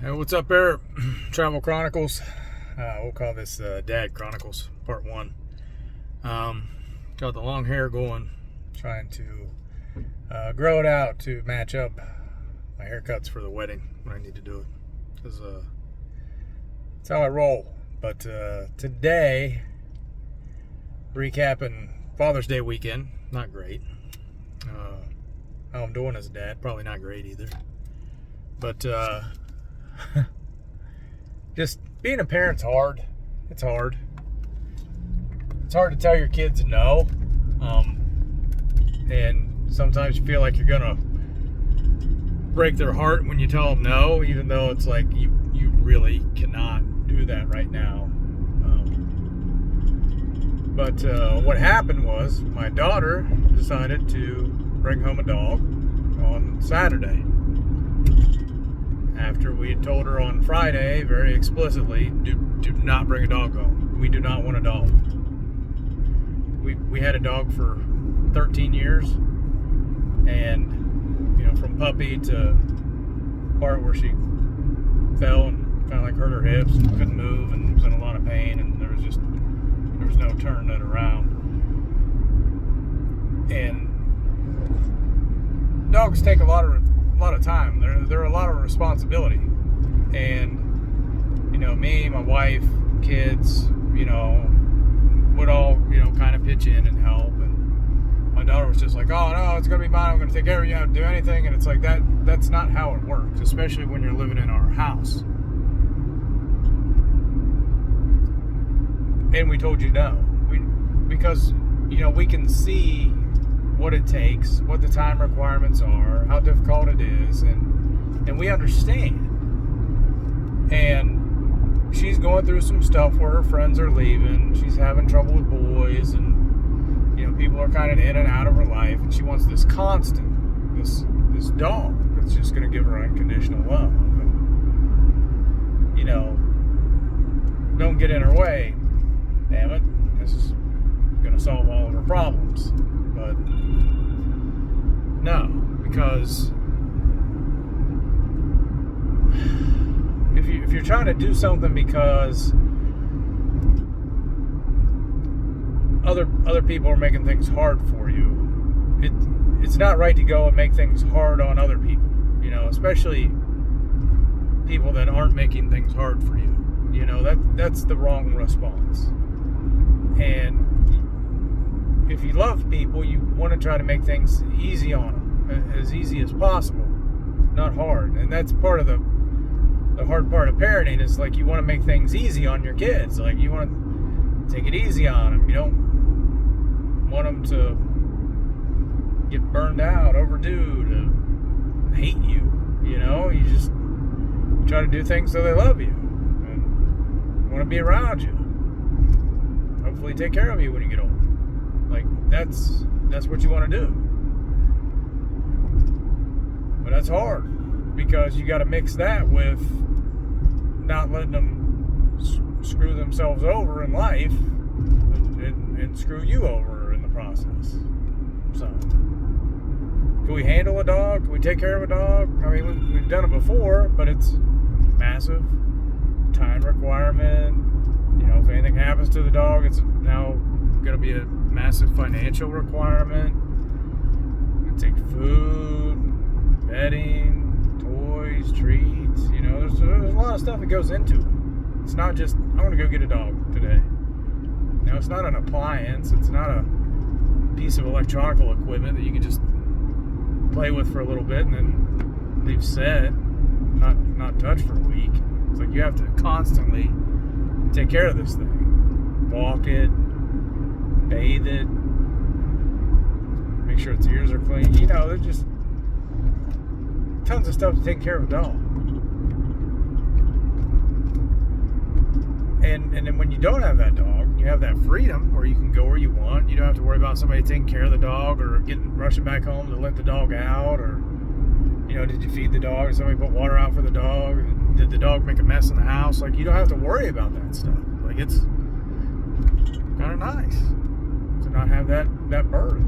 Hey, what's up there? Travel Chronicles. We'll call this Dad Chronicles Part 1. Got the long hair going, trying to grow it out to match up my haircuts for the wedding when I need to do it. Because that's how I roll. But today, recapping Father's Day weekend. Not great. How I'm doing as a dad, probably not great either. But just being a parent's hard. It's hard. It's hard to tell your kids no. And sometimes you feel like you're gonna break their heart when you tell them no, even though it's like you really cannot do that right now. But what happened was my daughter decided to bring home a dog on Saturday. After we had told her on Friday very explicitly, do not bring a dog home. We do not want a dog. We had a dog for 13 years, and from puppy to part where she fell and kind of like hurt her hips and couldn't move and was in a lot of pain, and there was no turning it around. And dogs take a lot of time. They're a lot of responsibility, and me, my wife, kids, would all kind of pitch in and help. And my daughter was just like, "Oh no, it's gonna be mine. I'm gonna take care of you. I don't do anything." And it's like that's not how it works, especially when you're living in our house. And we told you no, because we can see what it takes, what the time requirements are, how difficult it is, and we understand. And she's going through some stuff where her friends are leaving, she's having trouble with boys, and people are kind of in and out of her life, and she wants this constant, this dog that's just going to give her unconditional love, and don't get in her way, damn it, this is going to solve all of her problems. But no, because if you're trying to do something because other people are making things hard for you, it's not right to go and make things hard on other people, especially people that aren't making things hard for you. That's the wrong response. And if you love people, you want to try to make things easy on them, as easy as possible, not hard. And that's part of the hard part of parenting, is like you want to make things easy on your kids. Like you want to take it easy on them. You don't want them to get burned out, overdue, to hate you. You just try to do things so they love you and want to be around you. Hopefully take care of you when you get old. Like that's what you want to do. But that's hard, because you got to mix that with not letting them screw themselves over in life and screw you over in the process. So, can we handle a dog? Can we take care of a dog? I mean, we've done it before, but it's massive time requirement. If anything happens to the dog, it's now going to be a massive financial requirement. Take food, bedding, toys, treats. There's a lot of stuff that goes into it. It's not just, I want to go get a dog today. It's not an appliance. It's not a piece of electronical equipment that you can just play with for a little bit and then leave set, not touch for a week. It's like you have to constantly take care of this thing. Walk it, bathe it, make sure its ears are clean. There's just tons of stuff to take care of a dog. And then when you don't have that dog, you have that freedom where you can go where you want. You don't have to worry about somebody taking care of the dog or rushing back home to let the dog out, or did you feed the dog? Did somebody put water out for the dog? Did the dog make a mess in the house? Like, you don't have to worry about that stuff. Like, it's kind of nice to not have that burden.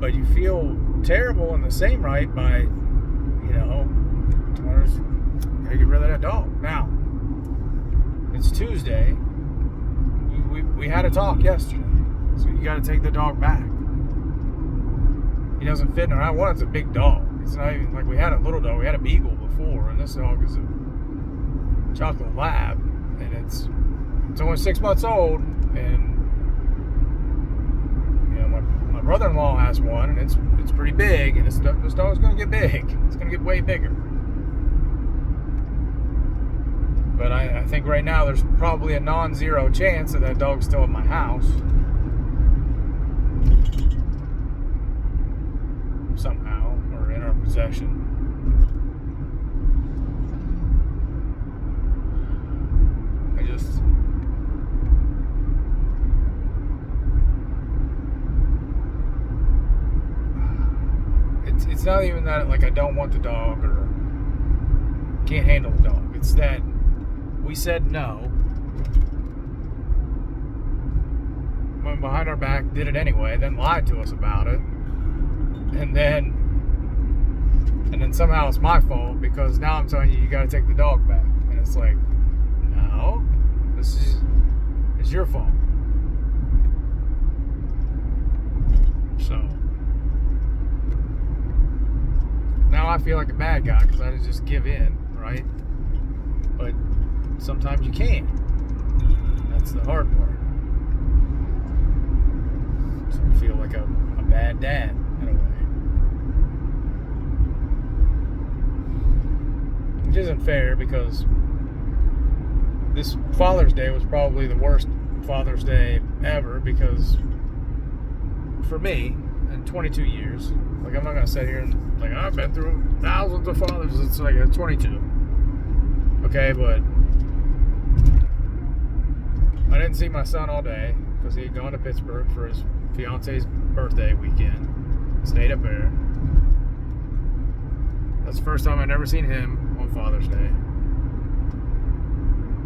But you feel terrible in the same right by You know, I just gotta get rid of that dog. Now, it's Tuesday. We had a talk yesterday. So you gotta take the dog back. He doesn't fit in our house. One, it's a big dog. It's not even like we had a little dog. We had a beagle before, and this dog is a chocolate lab, and it's only 6 months old, and you know my brother-in-law has one, and it's pretty big, and this dog's gonna get big. It's gonna get way bigger. But I think right now there's probably a non-zero chance that dog's still in my house. Somehow, or in our possession. It's not even that like I don't want the dog or can't handle the dog. It's that we said no, went behind our back, did it anyway, then lied to us about it. And then somehow it's my fault because now I'm telling you got to take the dog back, and it's like, no, it's your fault. So now I feel like a bad guy because I just give in, right? But sometimes you can't. That's the hard part. So I feel like a bad dad in a way. Which isn't fair because this Father's Day was probably the worst Father's Day ever because for me, in 22 years, like I'm not going to sit here and like I've been through thousands of fathers. It's like 22. Okay, but I didn't see my son all day because he had gone to Pittsburgh for his fiance's birthday weekend. Stayed up there. That's the first time I'd ever seen him on Father's Day.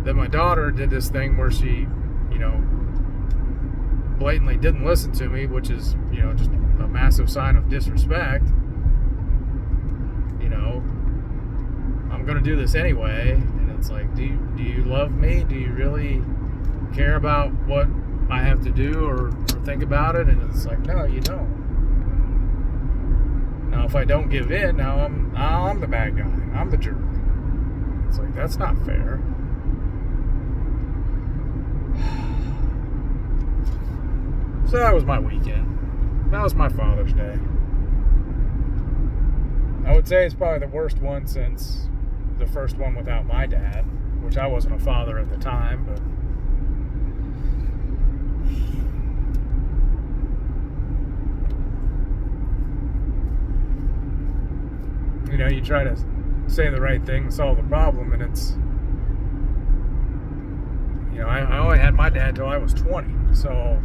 Then my daughter did this thing where she, you know, blatantly didn't listen to me, which is, you know, just a massive sign of disrespect. You know, I'm gonna do this anyway, and it's like, do you love me? Do you really care about what I have to do or think about it? And it's like, no, you don't. Now, if I don't give in, now I'm the bad guy. I'm the jerk. It's like, that's not fair. So that was my weekend. That was my Father's Day. I would say it's probably the worst one since the first one without my dad, which I wasn't a father at the time, but you know, you try to say the right thing, solve the problem, and it's, you know, I only had my dad till I was 20, so,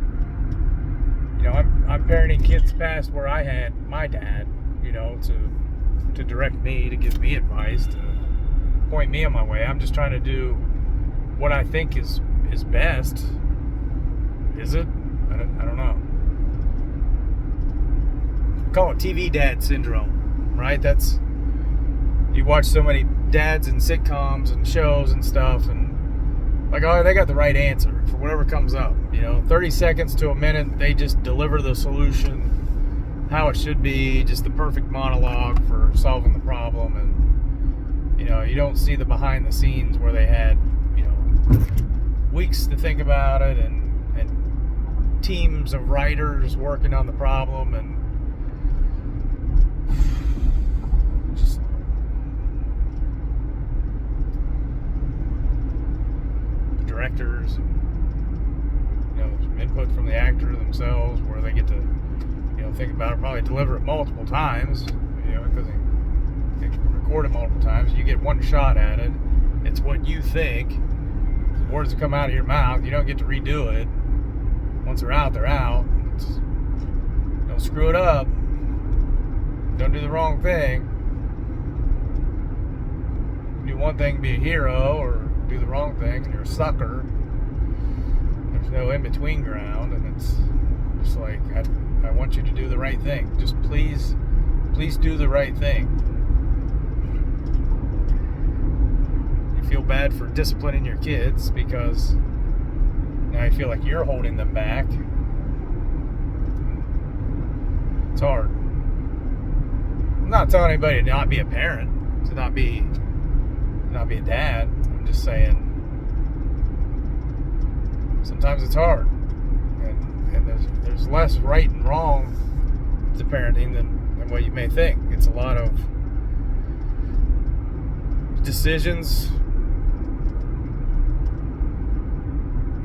you know, I'm parenting kids past where I had my dad, you know, to direct me, to give me advice, to point me on my way. I'm just trying to do what I think is best. Is it? I don't know. Call it TV dad syndrome, right? That's, you watch so many dads in sitcoms and shows and stuff, and like, oh, they got the right answer for whatever comes up. You know, 30 seconds to a minute, they just deliver the solution how it should be, just the perfect monologue for solving the problem. And, you know, you don't see the behind the scenes where they had, you know, weeks to think about it and teams of writers working on the problem and just directors and, you know, some input from the actor themselves where they get to, you know, think about it, probably deliver it multiple times, you know, because they record it multiple times. You get one shot at it. It's what you think. The words that come out of your mouth, you don't get to redo it. Once they're out, they're out. Don't screw it up. Don't do the wrong thing. Do one thing, be a hero, or do the wrong thing, and you're a sucker. There's no in-between ground, and it's just like, I want you to do the right thing. Just please do the right thing. feel bad for disciplining your kids because now you feel like you're holding them back. It's hard. I'm not telling anybody to not be a parent, to not be a dad. I'm just saying sometimes it's hard, and there's less right and wrong to parenting than what you may think. It's a lot of decisions,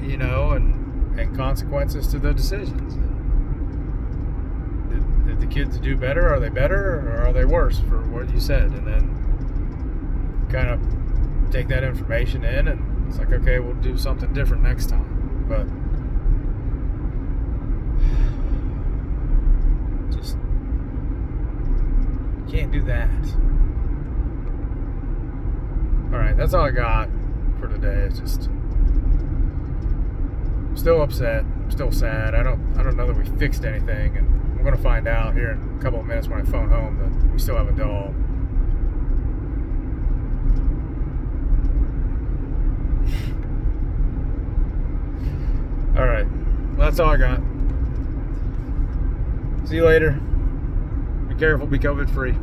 you know, and consequences to the decisions. Did the kids do better? Are they better, or are they worse for what you said? And then kind of take that information in, and it's like, okay, we'll do something different next time. But just can't do that. All right, that's all I got for today. It's just I'm still upset. I'm still sad. I don't know that we fixed anything, and I'm gonna find out here in a couple of minutes when I phone home that we still have a dog. All right, well, that's all I got. See you later. Be careful. Be COVID free.